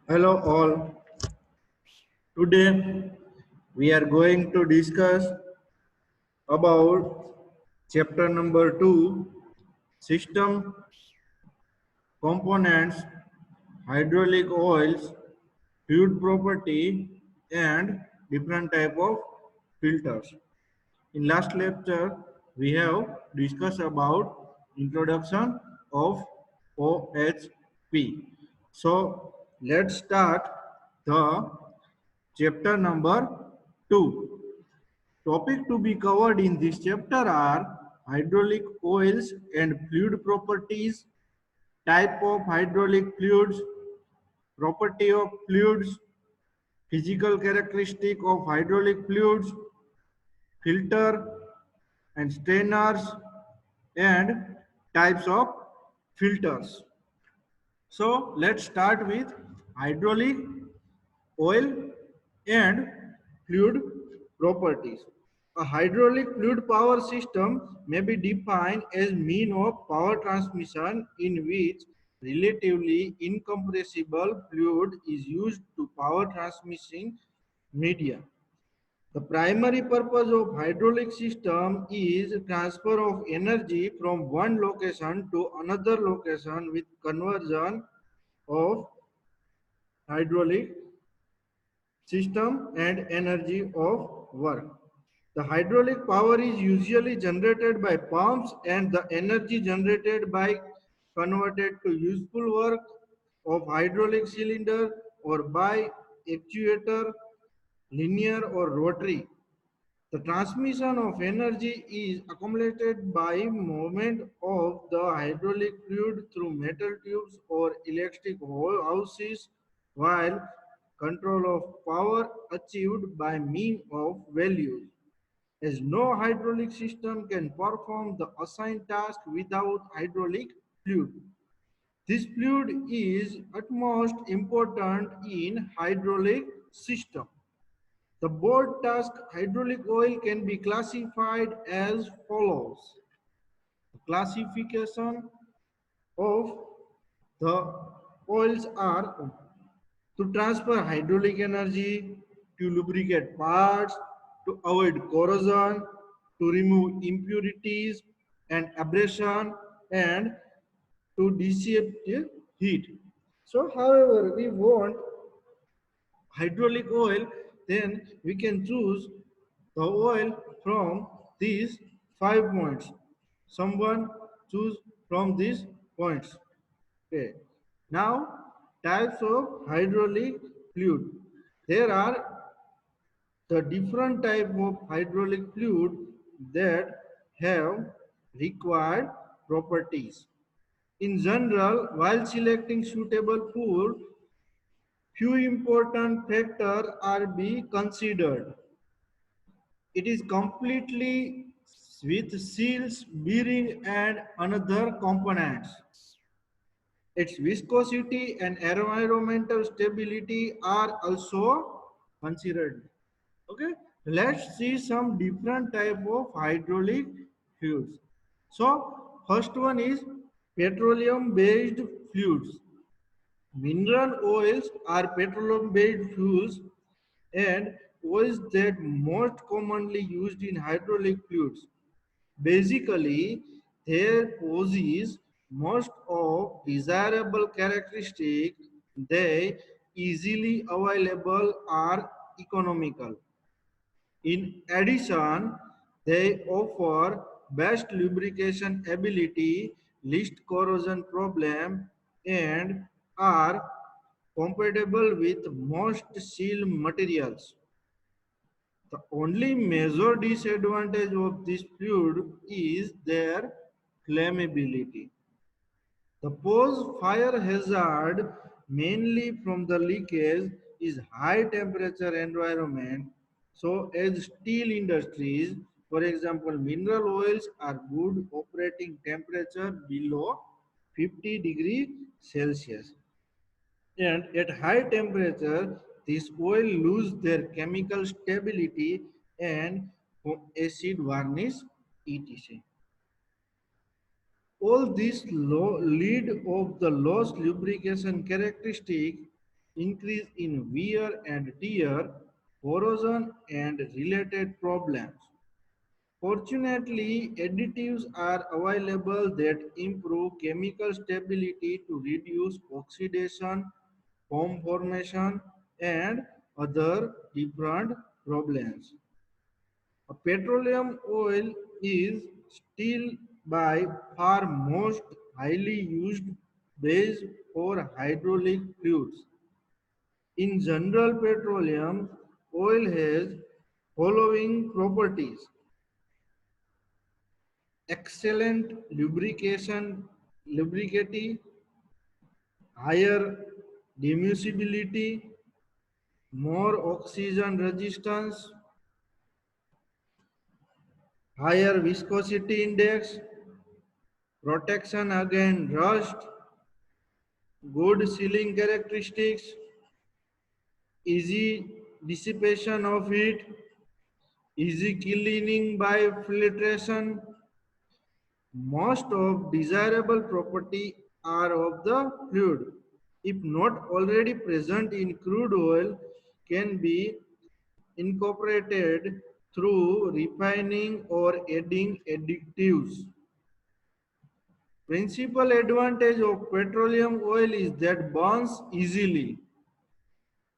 Hello all. Today we are going to discuss about chapter number 2, system components, hydraulic oils, fluid property and different type of filters. In last lecture we have discussed about introduction of OHP. So let's start the chapter number 2. Topic to be covered in this chapter are hydraulic oils and fluid properties, type of hydraulic fluids, property of fluids, physical characteristic of hydraulic fluids, filter and strainers, and types of filters. So let's start with hydraulic oil and fluid properties. A hydraulic fluid power system may be defined as mean of power transmission in which relatively incompressible fluid is used to power transmission media. The primary purpose of hydraulic system is transfer of energy from one location to another location with conversion of hydraulic system and energy of work. The hydraulic power is usually generated by pumps and the energy generated by converted to useful work of hydraulic cylinder or by actuator, linear or rotary. The transmission of energy is accumulated by movement of the hydraulic fluid through metal tubes or electric hoses, while control of power achieved by means of values, as no hydraulic system can perform the assigned task without hydraulic fluid. This fluid is utmost important in hydraulic system. The board task hydraulic oil can be classified as follows. Classification of the oils are to transfer hydraulic energy, to lubricate parts, to avoid corrosion, to remove impurities and abrasion, and to dissipate heat. So, however, we want hydraulic oil, then we can choose the oil from these 5 points. Someone choose from these points. Okay. Now, types of hydraulic fluid. There are the different type of hydraulic fluid that have required properties. In general, while selecting suitable food, few important factors are be considered. It is completely with seals, bearing and another components. Its viscosity and environmental stability are also considered. Okay, let's see some different type of hydraulic fluids. So first one is petroleum based fluids. Mineral oils are petroleum-based fuels and oils that most commonly used in hydraulic fluids. Basically, they possess most of desirable characteristics. They easily available are economical. In addition, they offer best lubrication ability, least corrosion problem, and are compatible with most seal materials. The only major disadvantage of this fluid is their flammability. The pose fire hazard, mainly from the leakage, is high temperature environment. So, as steel industries, for example, mineral oils are good operating temperature below 50 degrees Celsius. And at high temperature, this oil lose their chemical stability and acid varnish, etc. All these lead of the lost lubrication characteristic increase in wear and tear, corrosion, and related problems. Fortunately, additives are available that improve chemical stability to reduce oxidation, foam formation, and other different problems. A petroleum oil is still by far most highly used base for hydraulic fluids. In general, petroleum oil has following properties: excellent lubricity, higher demiscibility, more oxygen resistance, higher viscosity index, protection against rust, good sealing characteristics, easy dissipation of heat, easy cleaning by filtration. Most of desirable property are of the fluid, if not already present in crude oil, can be incorporated through refining or adding additives. Principal advantage of petroleum oil is that burns easily.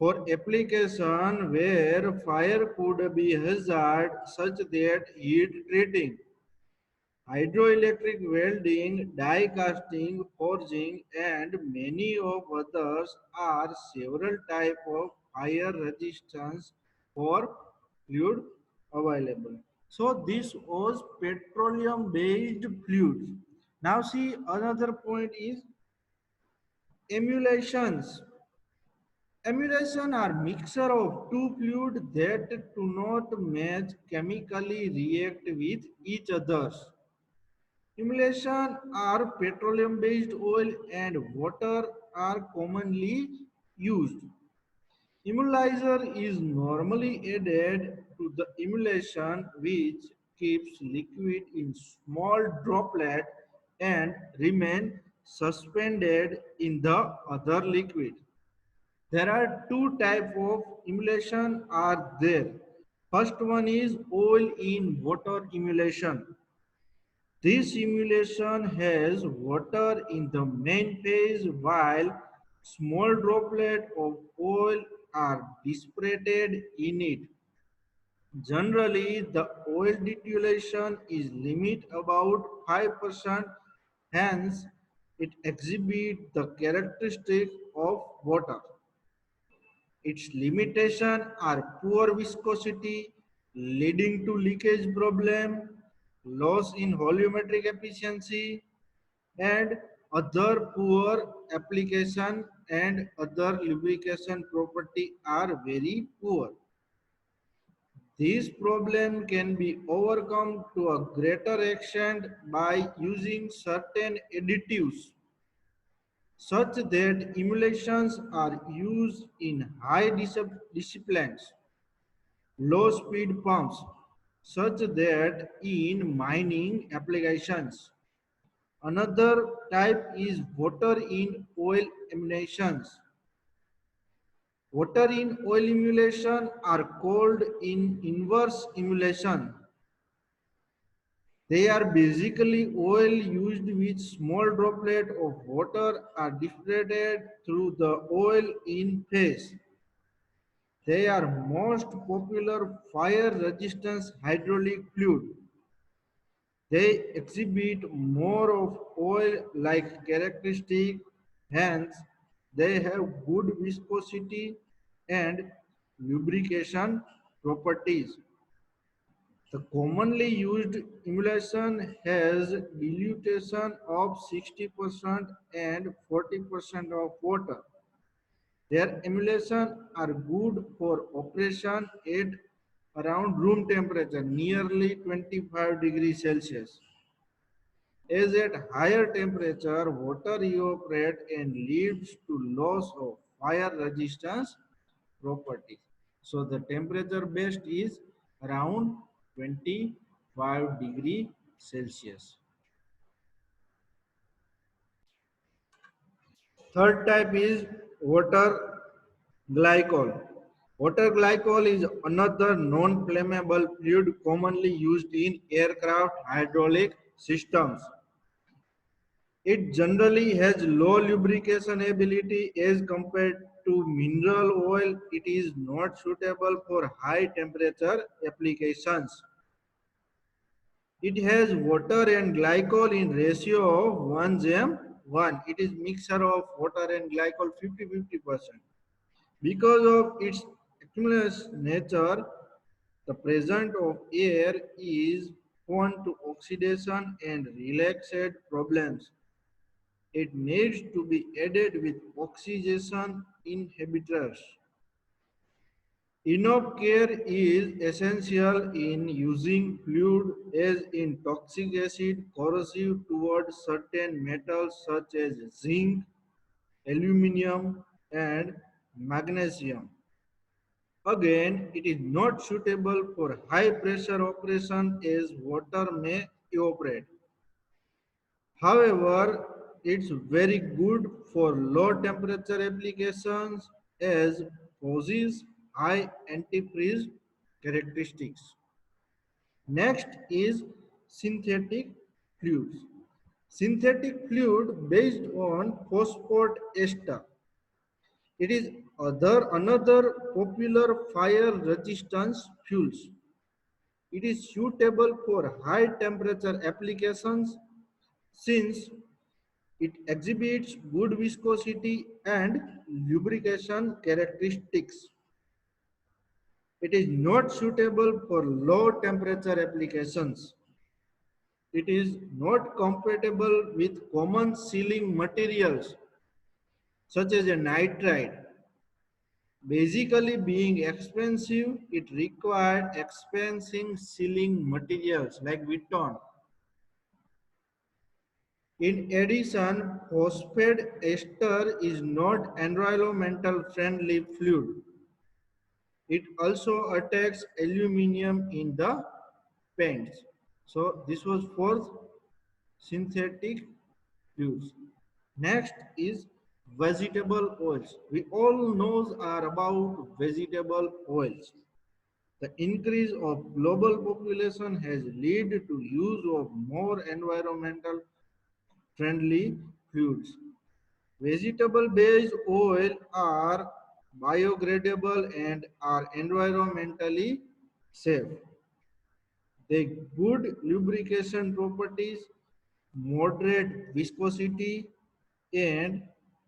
For application where fire could be hazard such that heat treating, hydroelectric welding, die casting, forging, and many of others are several types of fire resistance for fluid available. So this was petroleum based fluids. Now see, another point is emulations. Emulation are mixture of two fluids that do not match chemically react with each other. Emulsion are petroleum based oil and water are commonly used. Emulsifier is normally added to the emulsion which keeps liquid in small droplet and remain suspended in the other liquid. There are two types of emulsion are there. First one is oil in water emulsion. This emulsion has water in the main phase while small droplets of oil are dispersed in it. Generally, the oil distillation is limit about 5%, hence it exhibits the characteristic of water. Its limitations are poor viscosity, leading to leakage problem, loss in volumetric efficiency, and other poor application and other lubrication property are very poor. This problem can be overcome to a greater extent by using certain additives such that emulsions are used in high disciplines, low speed pumps, such that in mining applications. Another type is water in oil emulsions. Water in oil emulsion are called in inverse emulsion. They are basically oil used with small droplet of water are diffused through the oil in phase. They are most popular fire resistance hydraulic fluid. They exhibit more of oil-like characteristic, hence they have good viscosity and lubrication properties. The commonly used emulsion has dilution of 60% and 40% of water. Their emulsions are good for operation at around room temperature, nearly 25 degrees Celsius. As at higher temperature, water evaporates and leads to loss of fire resistance properties. So the temperature best is around 25 degree Celsius. Third type is water. Glycol. Water glycol is another non-flammable fluid commonly used in aircraft hydraulic systems. It generally has low lubrication ability as compared to mineral oil. It is not suitable for high temperature applications. It has water and glycol in ratio of 1:1. It is mixture of water and glycol 50-50%. Because of its aqueous nature, the presence of air is prone to oxidation and relaxed problems. It needs to be added with oxidation inhibitors. Enough care is essential in using fluid as in toxic acid corrosive towards certain metals such as zinc, aluminum, and magnesium. Again, it is not suitable for high pressure operation as water may evaporate. However, it's very good for low temperature applications as possesses high antifreeze characteristics. Next is synthetic fluids. Synthetic fluid based on phosphate ester. It is another popular fire resistance fuels. It is suitable for high temperature applications since it exhibits good viscosity and lubrication characteristics. It is not suitable for low temperature applications. It is not compatible with common sealing materials such as a nitride. Basically, being expensive, it required expensive sealing materials like Witton. In addition, phosphate ester is not environmental friendly fluid. It also attacks aluminum in the paints. So this was fourth synthetic fluids. Next is vegetable oils. We all know are about vegetable oils. The increase of global population has led to use of more environmental friendly fluids. Vegetable-based oil are biodegradable and are environmentally safe. They good lubrication properties, moderate viscosity, and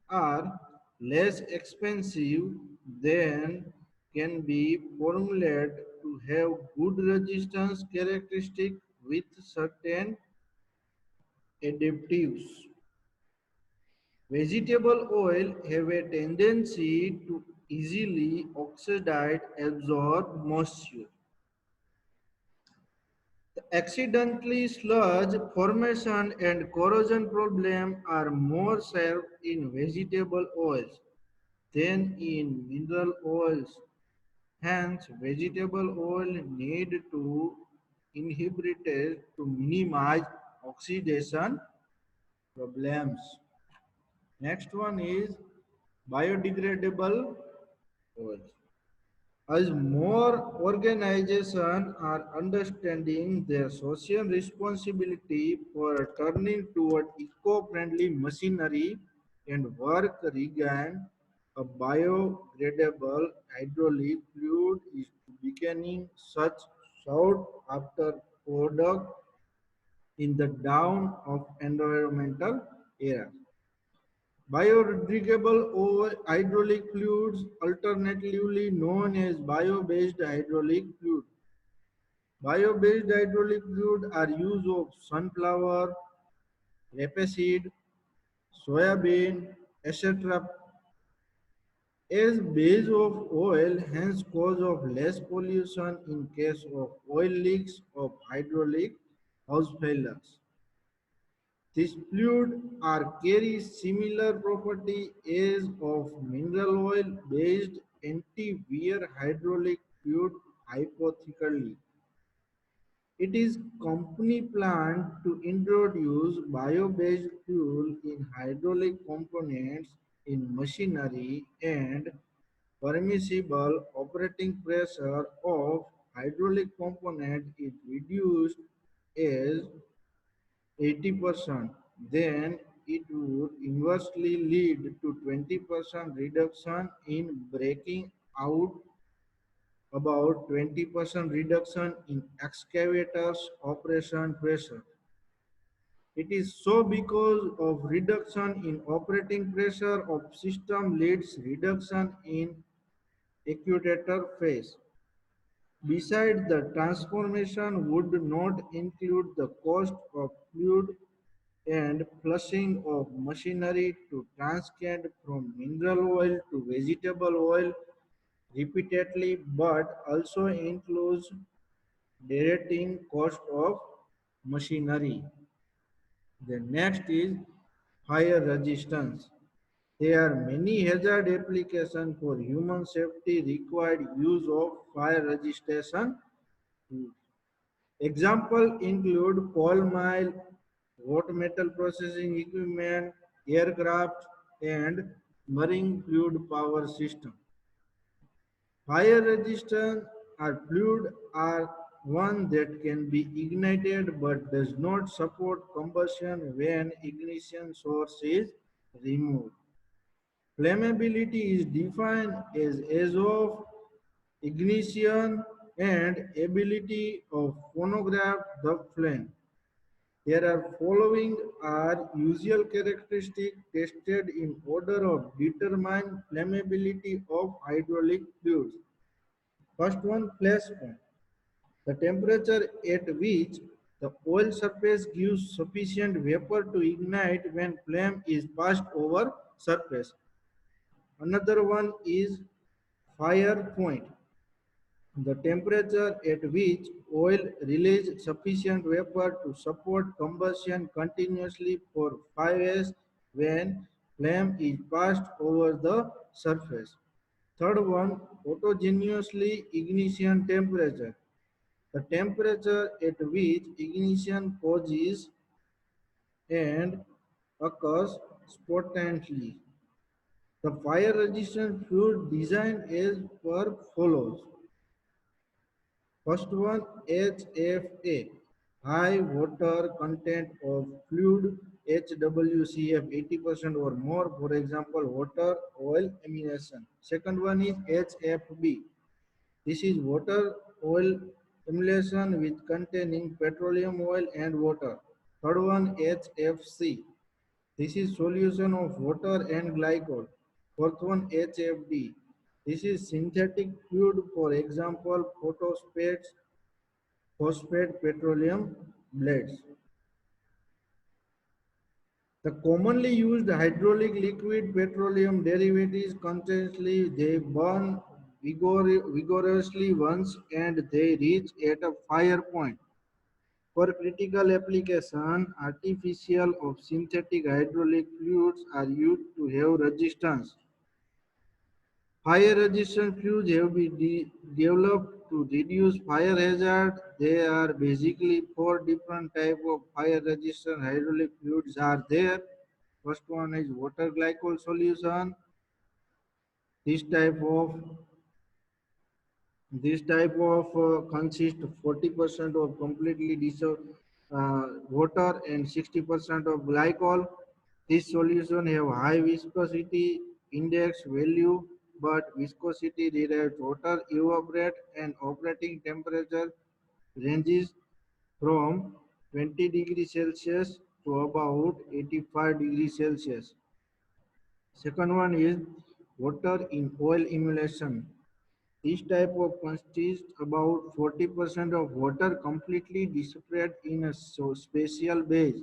are less expensive than can be formulated to have good resistance characteristic with certain additives. Vegetable oil have a tendency to easily oxidize, absorb moisture. The accidentally sludge formation and corrosion problem are more severe in vegetable oils than in mineral oils. Hence, vegetable oil need to inhibited to minimize oxidation problems. Next one is biodegradable oils. As more organizations are understanding their social responsibility for turning toward eco-friendly machinery and work regain, a biodegradable hydraulic fluid is becoming such sought after product in the down of environmental era. Biodegradable or hydraulic fluids, alternatively known as bio-based hydraulic fluid. Bio-based hydraulic fluid are used of sunflower, rapeseed, soybean, etc. as base of oil, hence cause of less pollution in case of oil leaks of hydraulic house failures. These fluids are carry similar property as of mineral oil based anti-wear hydraulic fluid hypothetically. It is company plan to introduce bio-based fuel in hydraulic components in machinery and permissible operating pressure of hydraulic component is reduced as 80%, then it would inversely lead to 20% reduction in breaking out, about 20% reduction in excavators operation pressure. It is so because of reduction in operating pressure of system leads reduction in actuator phase. Besides, the transformation would not include the cost of fluid and flushing of machinery to transcend from mineral oil to vegetable oil repeatedly, but also includes directing cost of machinery. The next is fire resistance. There are many hazard applications for human safety required use of fire resistance. Examples include coal mine, hot metal processing equipment, aircraft, and marine fluid power system. Fire resistant or fluid are one that can be ignited but does not support combustion when ignition source is removed. Flammability is defined as of ignition and ability of phonograph the flame. Here are following are usual characteristics tested in order of determine flammability of hydraulic fluids. First one, flash point. The temperature at which the oil surface gives sufficient vapor to ignite when flame is passed over surface. Another one is fire point. The temperature at which oil releases sufficient vapor to support combustion continuously for 5 hours when flame is passed over the surface. Third one, autogeneously ignition temperature. The temperature at which ignition causes and occurs spontaneously. The fire resistant fluid design is per follows. First one, HFA, high water content of fluid, HWCF 80% or more, for example, water, oil, emulsion. Second one is HFB. This is water oil emulsion with containing petroleum oil and water. Third one, HFC. This is solution of water and glycol. Fourth one, HFD. This is synthetic fluid, for example, phosphates, phosphate petroleum blades. The commonly used hydraulic liquid petroleum derivatives continuously they burn vigorously once and they reach at a fire point. For critical application, artificial or synthetic hydraulic fluids are used to have resistance. Fire resistant fluids have been developed to reduce fire hazard. There are basically four different types of fire resistant hydraulic fluids are there. First one is water glycol solution. This type of consists 40% of completely dissolved water and 60% of glycol. This solution have high viscosity index value, but viscosity derived water evaporate and operating temperature ranges from 20 degrees Celsius to about 85 degrees Celsius. Second one is water in oil emulsion. This type of consists about 40% of water completely dissipated in a spatial base.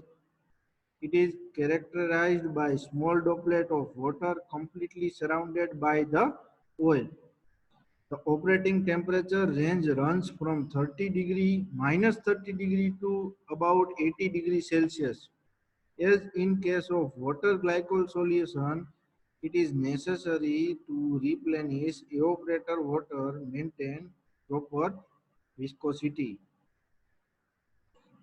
It is characterized by small droplet of water completely surrounded by the oil. The operating temperature range runs from 30 degree minus 30 degree to about 80 degrees Celsius. As in case of water glycol solution, it is necessary to replenish evaporator water, maintain proper viscosity.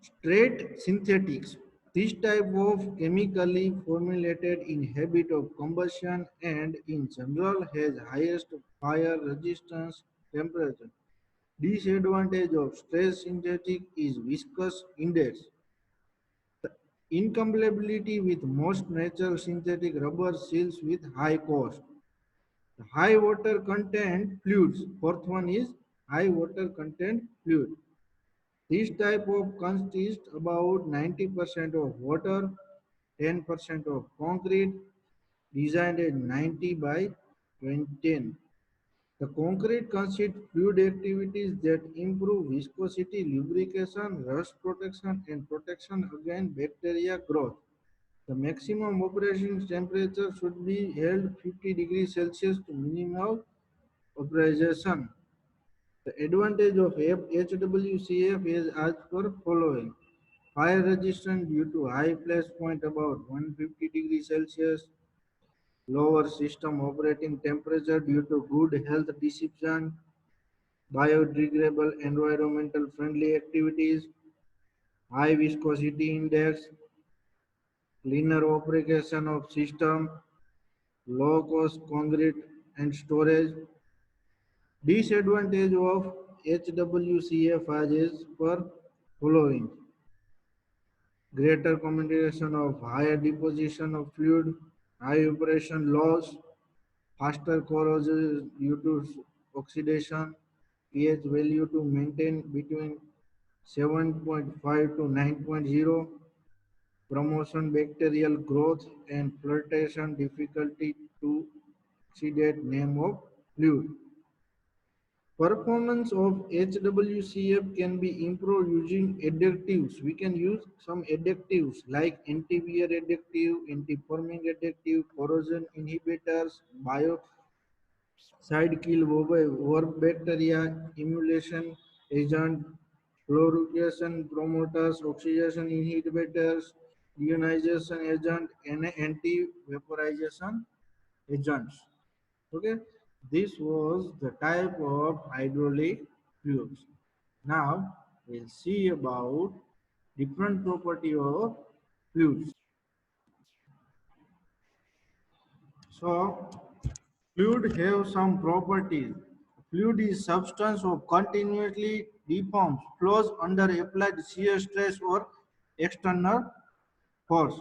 Straight synthetics. This type of chemically formulated in habit of combustion and in general has highest fire resistance temperature. Disadvantage of stress synthetic is viscous index. The incompatibility with most natural synthetic rubber seals with high cost. The high water content fluids. Fourth one is high water content fluid. This type of consists about 90% of water, 10% of concrete, designed at 90 by 2010. The concrete consists fluid activities that improve viscosity, lubrication, rust protection, and protection against bacteria growth. The maximum operating temperature should be held 50 degrees Celsius to minimize operation. The advantage of HWCF is as per following. Fire resistant due to high flash point about 150 degrees Celsius, lower system operating temperature due to good health dissipation, biodegradable environmental friendly activities, high viscosity index, cleaner operation of system, low cost concrete and storage. Disadvantage of HWCF is per following: greater concentration of higher deposition of fluid, high operation loss, faster corrosion due to oxidation, pH value to maintain between 7.5 to 9.0, promotion bacterial growth and filtration difficulty to oxidate name of fluid. Performance of HWCF can be improved using additives. We can use some additives like anti-wear additive, anti-forming additive, corrosion inhibitors, biocide kill worm bacteria, emulsion agent, fluorescence promoters, oxidation inhibitors, ionization agent, and anti-vaporization agents. Okay, this was the type of hydraulic fluids. Now we'll see about different property of fluids. So fluid have some properties. Fluid is substance of continuously deforms, flows under applied shear stress or external force.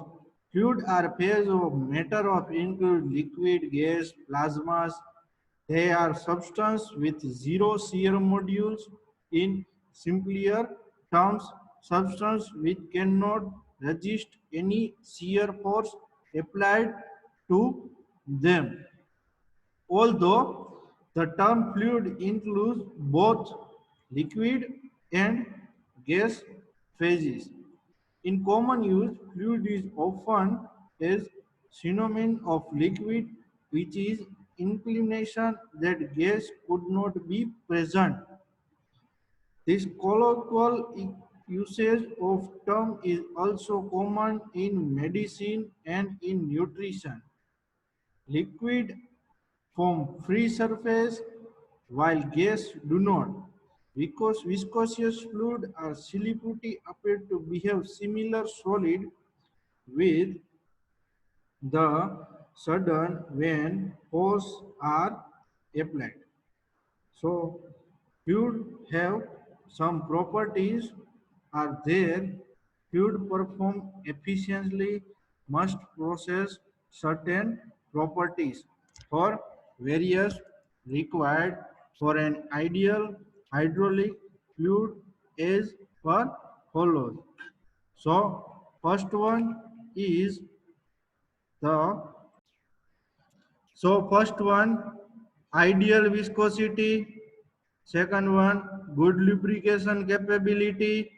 Fluid are phase of matter of include liquid, gas, plasmas. They are substance with zero shear modules. In simpler terms, substance which cannot resist any shear force applied to them. Although the term fluid includes both liquid and gas phases. In common use, fluid is often a synonym of liquid, which is inclination that gas could not be present. This colloquial usage of term is also common in medicine and in nutrition. Liquid form free surface while gas do not. Because viscous fluid or solidity appear to behave similar solid with the sudden when force are applied. So fluid have some properties are there. Fluid perform efficiently must possess certain properties for various required for an ideal hydraulic fluid is per follows. So first one is the first one ideal viscosity, second one good lubrication capability,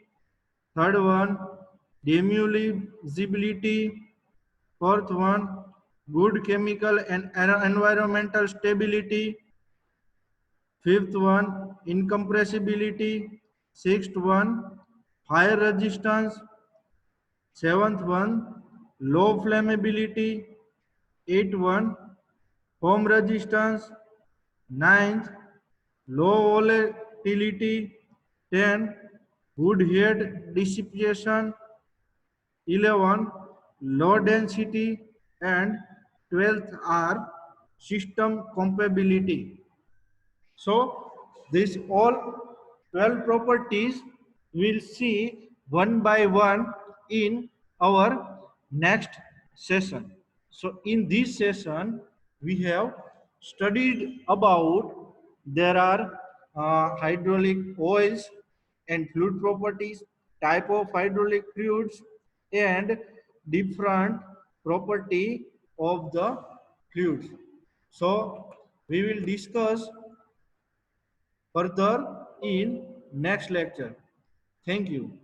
third one demulsibility, fourth one good chemical and environmental stability, fifth one incompressibility, sixth one fire resistance, seventh one low flammability, eighth one foam resistance, ninth low volatility, 10 good heat dissipation, 11 low density, and 12th are system compatibility. So these all 12 properties we'll see one by one in our next session. So in this session we have studied about there are hydraulic oils and fluid properties, type of hydraulic fluids, and different property of the fluids. So we will discuss further in next lecture. Thank you.